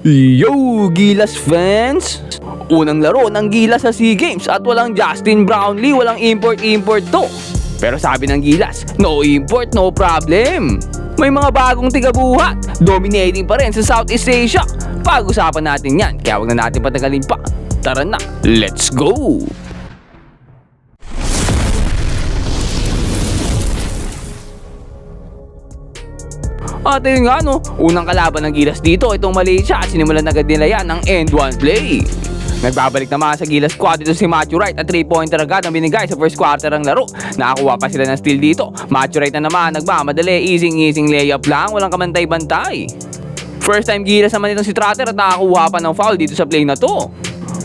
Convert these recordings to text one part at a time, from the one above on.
Yo, Gilas fans! Unang laro ng Gilas sa SEA Games at walang Justin Brownlee, walang import to. Pero sabi ng Gilas, no import, no problem. May mga bagong tigabuhat, dominating pa rin sa Southeast Asia. Pag-usapan natin yan, kaya wag na natin patagalin pa. Tara na, let's go! At yun nga no, unang kalaban ng Gilas dito, itong Malaysia, at sinimulan agad nila yan ng end one play. Nagbabalik naman sa Gilas squad dito si Matthew Wright at 3-pointer agad ang binigay sa first quarter ng laro. Nakakuha pa sila ng steal dito. Matthew Wright na naman nagmamadali, easing layup lang, walang kamantay-bantay. First time Gilas naman itong si Trotter at nakakuha pa ng foul dito sa play na to.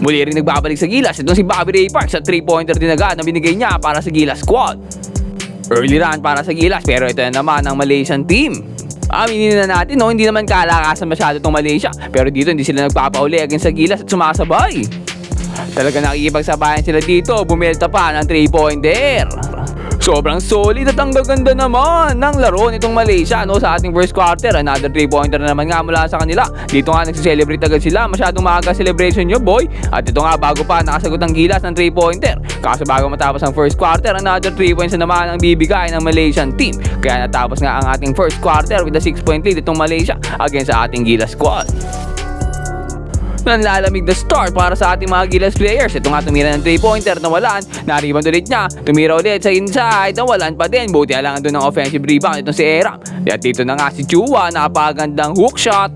Muli rin nagbabalik sa Gilas itong si Bobby Ray Parks at 3-pointer din agad ang binigay niya para sa Gilas squad. Early run para sa Gilas pero ito na naman ang Malaysian team. Aminin na natin, no, hindi naman kalakasan masyado itong Malaysia. Pero dito hindi sila nagpapauli against sa Gilas at sumasabay. Talaga nakikipagsabayan sila dito, bumelta pa ng 3-pointer. Sobrang solid at ang gaganda naman ng laro nitong Malaysia no, sa ating first quarter. Another 3-pointer na naman nga mula sa kanila. Dito nga nagsiselebrate agad sila. Masyadong maaga celebration nyo boy. At ito nga bago pa nakasagot ng Gilas ng 3-pointer. Kaso bago matapos ang first quarter, another 3 points na naman ang bibigay ng Malaysian team. Kaya natapos nga ang ating first quarter with a 6-point lead itong Malaysia against sa ating Gilas squad. Nanlalamig na start para sa ating mga Gilas players. Ito nga tumira ng 3-pointer, nawalan. Na-rebound ulit niya, tumira ulit sa inside, nawalan pa din. Buti alangan doon ng offensive rebound itong si Eram. At dito na nga si Chua, napakagandang hook shot.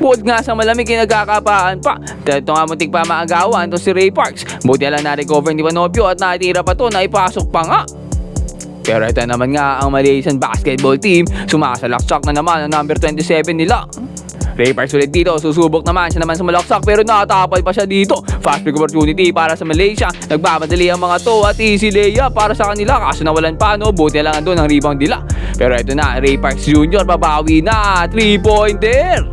Bukod nga sa malamig, kinagkakapaan pa. Ito nga muntik pa maagawan itong si Ray Parks. Buti alang na-recover ni Panopio at natira pa to, naipasok pa nga. Pero ito naman nga ang Malaysian basketball team. Sumasalaksak na naman ang number 27 nila. Ray Parks ulit dito, susubok naman siya naman sa malaksak pero nakatapal pa siya dito. Fast break opportunity para sa Malaysia. Nagmamadali ang mga to at easy layup para sa kanila. Kaso nawalan pa no, buti lang doon ang rebound nila. Pero ito na, Ray Parks Jr. babawi na, 3-pointer.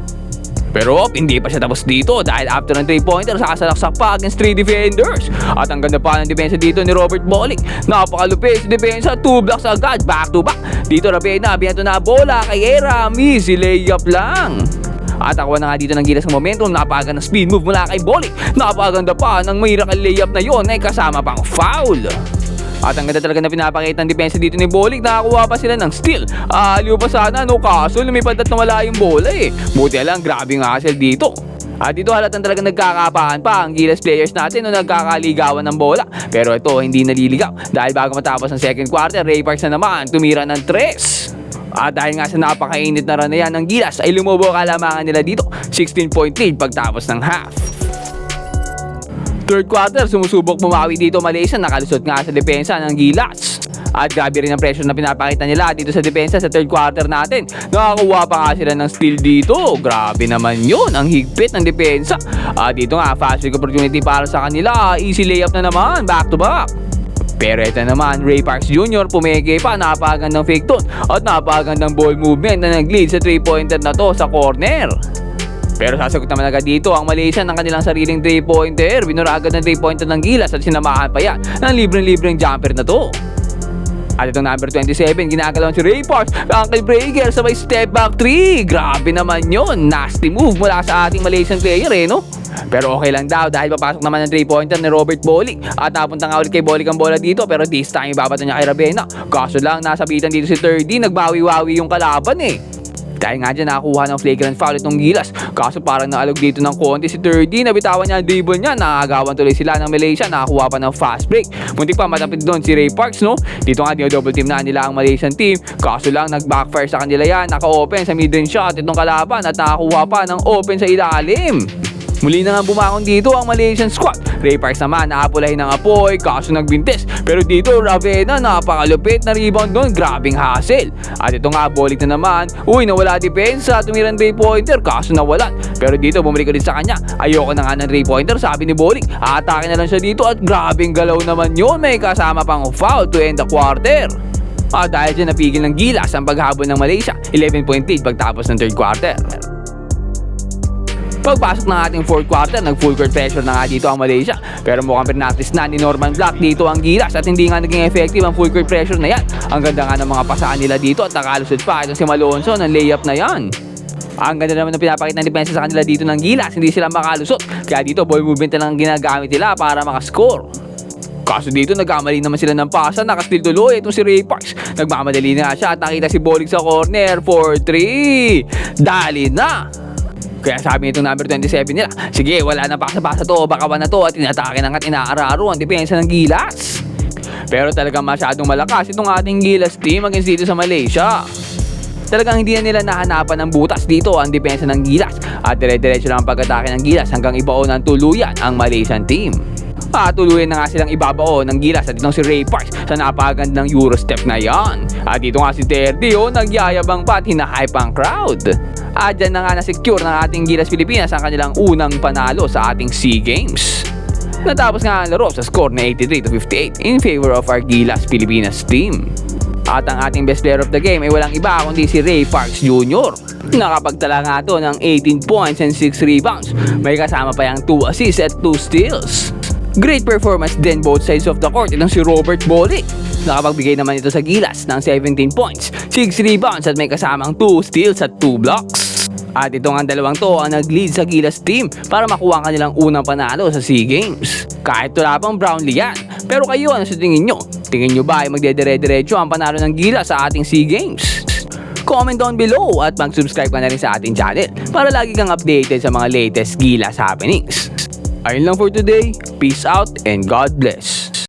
Pero hindi pa siya tapos dito dahil after ng 3-pointer, sasalaksak pa against 3 defenders. At ang ganda pa ng depensa dito ni Robert Bolick. Napakalupit sa depensa, 2 blocks agad, back to back. Dito Ravena, biyanto na bola kay Eram, easy layup lang. At ako na nga dito ng Gilas ng momentum, napakaganda speed move mula kay Bolick. Napakaganda pa ng miracle layup na yon ay kasama pang foul. At ang ganda talaga na pinapakita ng depensa dito ni Bolick, nakakuha pa sila ng steal. Aliw pa sana no, kaso lumipad at nawala yung bola eh. Buti lang, grabe nga hustle dito. At dito halatang talaga nagkakapaan pa ang Gilas players natin no, nagkakaligawan ng bola. Pero ito hindi naliligaw dahil bago matapos ang second quarter, Ray Parks na naman tumira ng 3. At dahil nga sa napakainit na run na yan ng Gilas ay lumubo kalamangan nila dito, 16-point lead pagtapos ng half. Third quarter, sumusubok bumawi dito Malaysia, nakalusot nga sa depensa ng Gilas. At grabe rin ang pressure na pinapakita nila dito sa depensa sa third quarter natin. Nakakuha pa nga sila ng steal dito. Grabe naman yun, ang higpit ng depensa. At dito nga, fast break opportunity para sa kanila. Easy layup na naman, back to back. Pero ito naman, Ray Parks Jr. pumeke pa, napakagandang fake tone at napakagandang ball movement na nag-lead sa 3-pointer na to sa corner. Pero sasagot naman agad dito ang Malaysia ng kanilang sariling 3-pointer. Binura agad ng 3-pointer ng Gilas at sinamahan pa yan ng libreng-libreng jumper na to. At itong number 27, ginagalawan si Ray Parks, ankle breaker, sabay step back 3. Grabe naman yun, nasty move mula sa ating Malaysian player eh no? Pero okay lang daw dahil papasok naman ng 3-pointer ni Robert Bolick. At napunta nga ulit kay Bolick ang bola dito pero this time ibabato niya kay Ravena. Kaso lang nasabitan dito si 30, nagbawi-wawi yung kalaban eh. Dahil nga dyan nakakuha ng flagrant foul itong Gilas. Kaso parang naalog dito ng konti si 30, nabitawan niya ang dribble niya, nakagawan tuloy sila ng Malaysia, nakakuha pa ng fast break. Muntik pa matapid doon si Ray Parks no. Dito nga double team na nila ang Malaysian team. Kaso lang nag-backfire sa kanila yan, naka-open sa mid-range shot itong kalaban at nakakuha pa ng open sa ilalim. Muli na nga bumakon dito ang Malaysian squad. Ray Parks naman naapulahin ng apoy, kaso nagbintes. Pero dito Ravena, napakalupit na rebound doon, grabing hustle. At ito nga Bolick na naman, nawala depensa, tumirang 3-pointer, kaso nawalan. Pero dito bumalik ulit sa kanya, ayoko na nga ng 3-pointer, sabi ni Bolick. Atake na lang siya dito at grabing galaw naman yun, may kasama pang foul to end the quarter. At dahil dyan napigil ng Gilas ang paghabol ng Malaysia, 11-point lead pagtapos ng third quarter. Pagpasok ng ating fourth quarter, nag-full court pressure na nga dito ang Malaysia. Pero mukhang pinratis na ni Norman Black dito ang Gilas at hindi nga naging effective ang full court pressure na yan. Ang ganda nga ng mga pasaan nila dito at nakalusot pa itong si Malonzo ng layup na yan. Ang ganda naman ng pinapakita ng depensa sa kanila dito ng Gilas, hindi sila makalusot. Kaya dito ball movement na lang ang ginagamit nila para makascore. Kaso dito nagkamali naman sila ng pasa, nakasteal tuloy itong si Ray Parks. Nagmamadali na siya at nakita si Bolig sa corner, 4-3. Dali na! Kaya sabi nitong number 27 nila, sige wala na pasa-pasa to, baka na to, at inatake na nga't inaararo ang depensa ng Gilas. Pero talagang masyadong malakas itong ating Gilas team against dito sa Malaysia. Talagang hindi na nila nahanapan ng butas dito ang depensa ng Gilas at dire-diretso lang ang pag-atake ng Gilas hanggang ibao ng tuluyan ang Malaysian team. At tuluyan na nga silang ibabao ng Gilas at itong si Ray Parks sa napakagandang Eurostep na yan. At dito nga si Terdy nagyayabang pa at hinahype ang crowd. At dyan na nga na-secure ng ating Gilas Pilipinas ang kanilang unang panalo sa ating SEA Games. Natapos nga ang laro sa score na 83-58 in favor of our Gilas Pilipinas team. At ang ating best player of the game ay walang iba kundi si Ray Parks Jr. Nakapagtala nga ito ng 18 points and 6 rebounds. May kasama pa yung 2 assists at 2 steals. Great performance din both sides of the court itong si Robert Bolig. Nakapagbigay naman ito sa Gilas ng 17 points, 6 rebounds at may kasamang 2 steals at 2 blocks. At ito nga dalawang to ang nag-lead sa Gilas team para makuha ang kanilang unang panalo sa SEA Games. Kahit wala pang Brownlee yan. Pero kayo, ano sa tingin nyo? Tingin nyo ba ay magdedire-diretso ang panalo ng Gilas sa ating SEA Games? Comment down below at mag-subscribe ka na rin sa ating channel para lagi kang updated sa mga latest Gilas happenings. Ayun lang for today. Peace out and God bless.